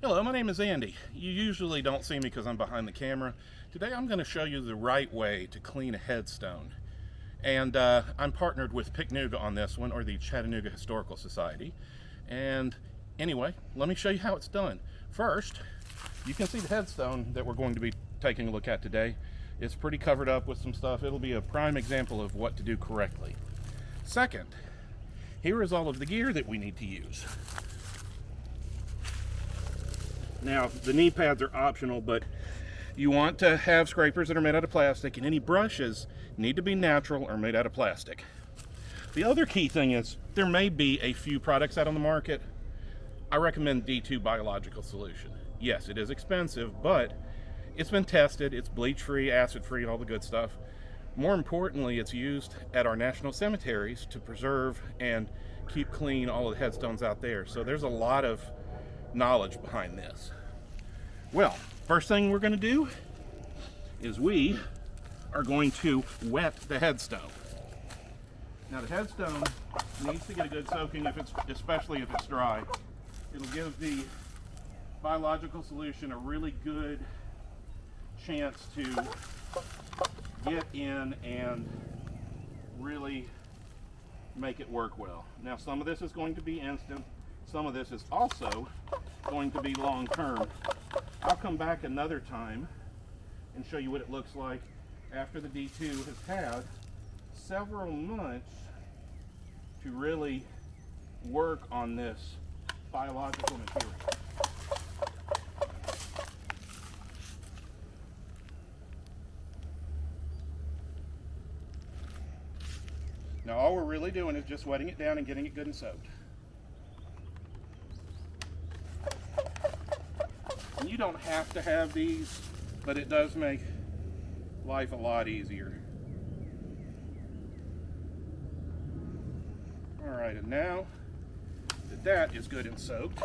Hello, my name is Andy. You usually don't see me because I'm behind the camera. Today I'm going to show you the right way to clean a headstone. And I'm partnered with Picnooga on this one, or the Chattanooga Historical Society. And anyway, let me show you how it's done. First, you can see the headstone that we're going to be taking a look at today. It's pretty covered up with some stuff. It'll be a prime example of what to do correctly. Second, here is all of the gear that we need to use. Now, the knee pads are optional, but you want to have scrapers that are made out of plastic, and any brushes need to be natural or made out of plastic. The other key thing is there may be a few products out on the market. I recommend D2 biological solution. Yes, it is expensive, but it's been tested. It's bleach-free, acid-free, all the good stuff. More importantly, it's used at our national cemeteries to preserve and keep clean all of the headstones out there. So there's a lot of knowledge behind this. Well, first thing we're going to do is we are going to wet the headstone. Now the headstone needs to get a good soaking, especially if it's dry. It'll give the biological solution a really good chance to get in and really make it work well. Now some of this is going to be instant. Some of this is also going to be long term. I'll come back another time and show you what it looks like after the D2 has had several months to really work on this biological material. Now all we're really doing is just wetting it down and getting it good and soaked. And you don't have to have these, but it does make life a lot easier. All right, and now that that is good and soaked,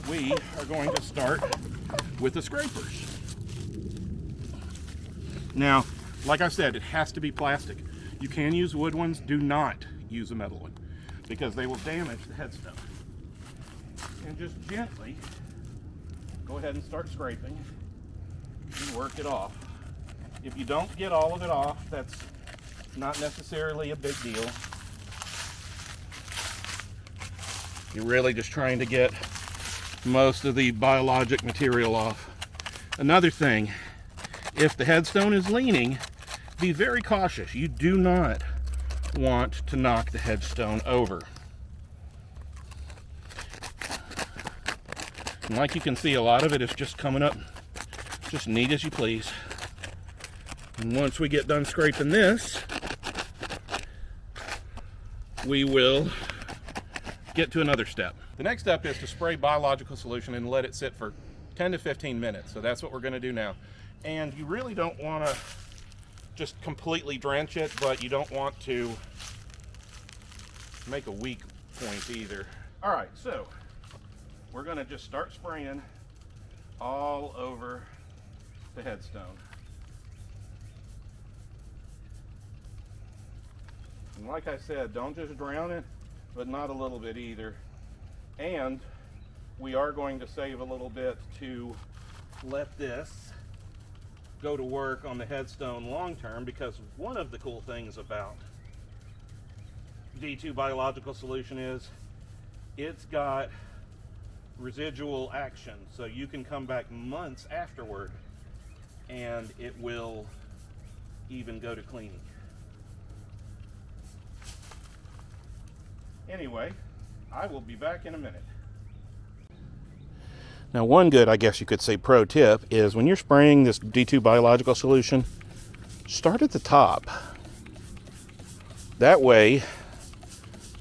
we are going to start with the scrapers. Now, like I said, it has to be plastic. You can use wood ones. Do not use a metal one because they will damage the headstone. And just gently go ahead and start scraping and work it off. If you don't get all of it off, that's not necessarily a big deal. You're really just trying to get most of the biologic material off. Another thing, if the headstone is leaning, be very cautious. You do not want to knock the headstone over. And like you can see, a lot of it is just coming up just neat as you please. And once we get done scraping this, we will get to another step. The next step is to spray biological solution and let it sit for 10 to 15 minutes. So that's what we're going to do now. And you really don't want to just completely drench it, but you don't want to make a weak point either. All right, so we're going to just start spraying all over the headstone. And like I said, don't just drown it, but not a little bit either. And we are going to save a little bit to let this go to work on the headstone long term, because one of the cool things about D2 biological solution is it's got residual action, so you can come back months afterward and it will even go to cleaning. Anyway, I will be back in a minute. Now, one good, I guess you could say, pro tip is when you're spraying this D2 biological solution, start at the top. That way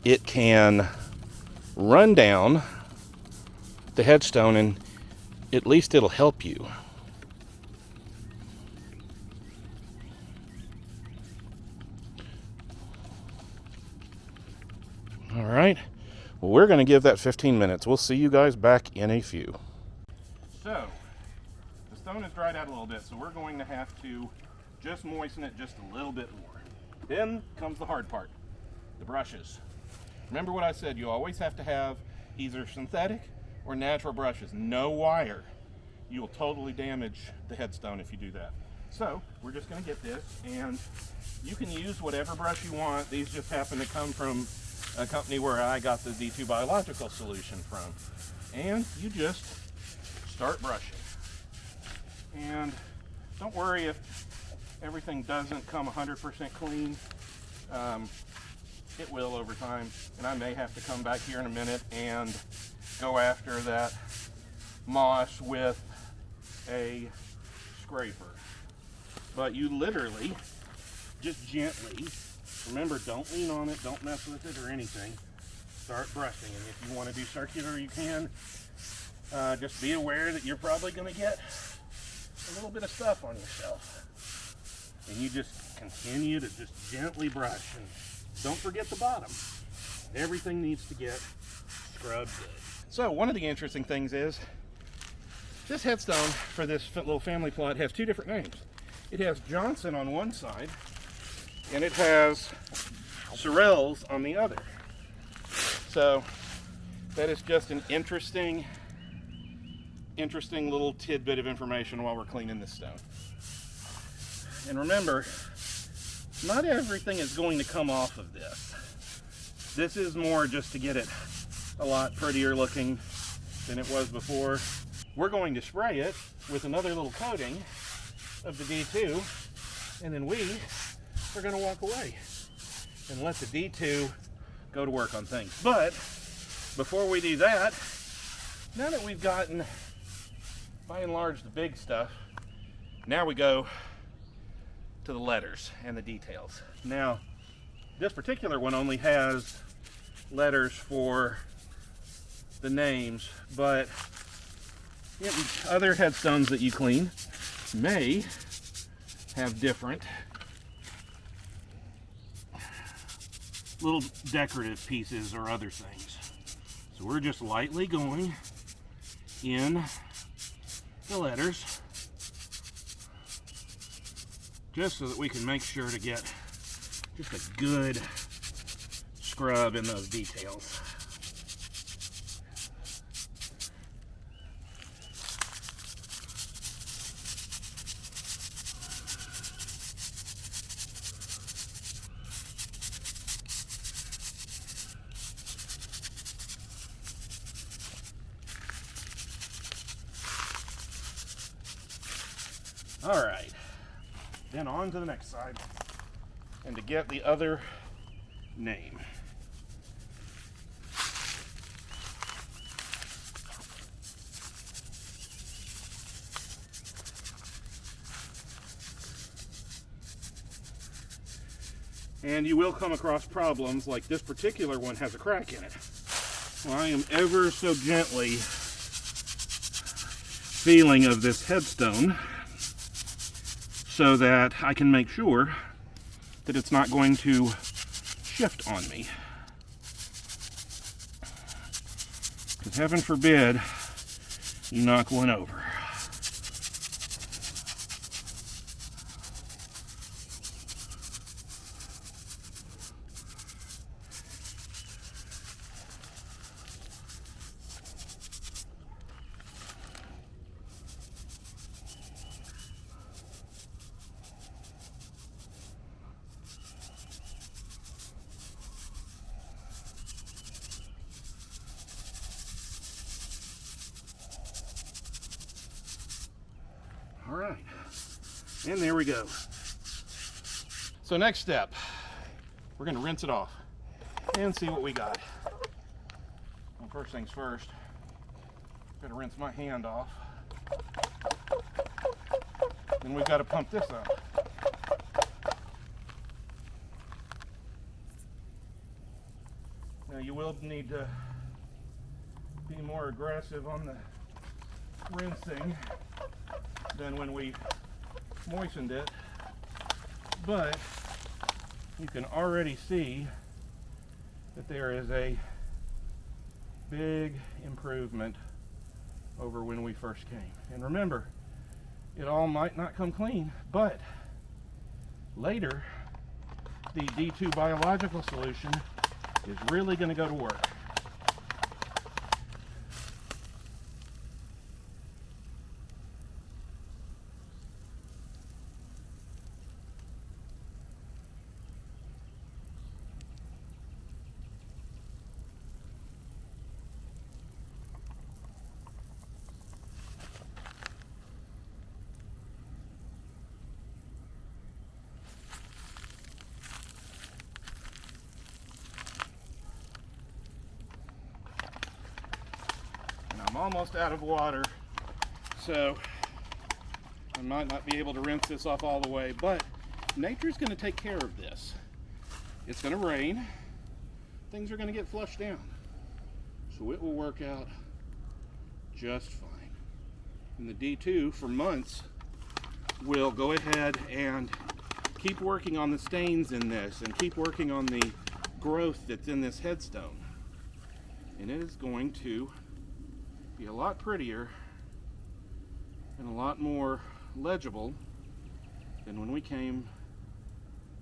it can run down the headstone and at least it'll help you. All right, well, we're going to give that 15 minutes. We'll see you guys back in a few. So, the stone is dried out a little bit, so we're going to have to just moisten it just a little bit more. Then comes the hard part, the brushes. Remember what I said, you always have to have either synthetic or natural brushes. No wire. You will totally damage the headstone if you do that. So we're just going to get this, and you can use whatever brush you want. These just happen to come from a company where I got the D2 biological solution from. And you just start brushing. And don't worry if everything doesn't come 100% clean. It will over time, and I may have to come back here in a minute and go after that moss with a scraper. But you literally just gently, remember, don't lean on it, don't mess with it or anything, start brushing. And if you want to do circular, you can. Just be aware that you're probably going to get a little bit of stuff on yourself, and you just continue to just gently brush, and don't forget the bottom. Everything needs to get scrubbed good. So one of the interesting things is this headstone for this little family plot has two different names. It has Johnson on one side, and it has Sorrells on the other. So that is just an interesting little tidbit of information while we're cleaning this stone. And remember, not everything is going to come off of this. This is more just to get it a lot prettier looking than it was before. We're going to spray it with another little coating of the D2, and then we are going to walk away and let the D2 go to work on things. But before we do that, now that we've gotten by and large the big stuff, now we go to the letters and the details. Now, this particular one only has letters for the names, but other headstones that you clean may have different little decorative pieces or other things. So we're just lightly going in the letters, just so that we can make sure to get just a good scrub in those details. All right, then on to the next side, and to get the other name. And you will come across problems like this particular one has a crack in it. Well, I am ever so gently feeling of this headstone so that I can make sure that it's not going to shift on me. Because heaven forbid you knock one over. All right, and there we go. So next step, we're going to rinse it off and see what we got. Well, first things first, I'm going to rinse my hand off. Then we've got to pump this up. Now you will need to be more aggressive on the rinsing than when we moistened it, but you can already see that there is a big improvement over when we first came. And remember, it all might not come clean, but later the D2 biological solution is really going to go to work. almost out of water, so I might not be able to rinse this off all the way, but nature's going to take care of this. It's going to rain. Things are going to get flushed down. So it will work out just fine. And the D2 for months will go ahead and keep working on the stains in this and keep working on the growth that's in this headstone. And it is going to be a lot prettier and a lot more legible than when we came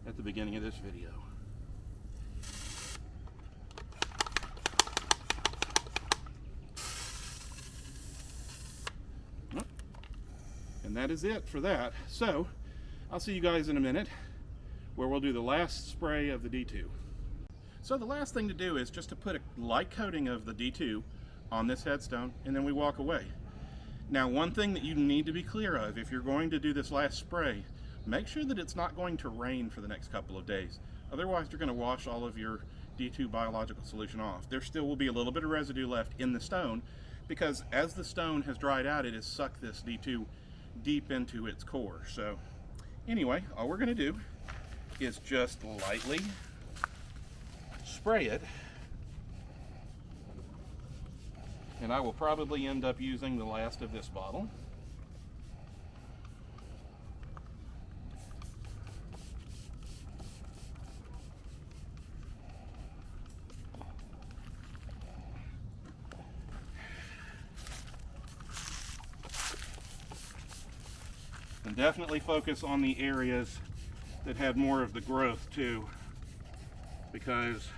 at the beginning of this video. And that is it for that. So I'll see you guys in a minute where we'll do the last spray of the D2. So the last thing to do is just to put a light coating of the D2 on this headstone, and then we walk away. Now, one thing that you need to be clear of if you're going to do this last spray, make sure that it's not going to rain for the next couple of days. Otherwise, you're going to wash all of your D2 biological solution off. There still will be a little bit of residue left in the stone because as the stone has dried out, it has sucked this D2 deep into its core. So anyway, all we're going to do is just lightly spray it, and I will probably end up using the last of this bottle. And definitely focus on the areas that had more of the growth too, because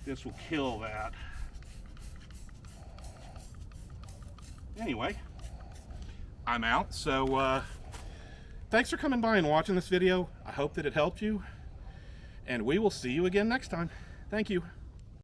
this will kill that. Anyway, I'm out. So thanks for coming by and watching this video. I hope that it helped you, and we will see you again next time. Thank you.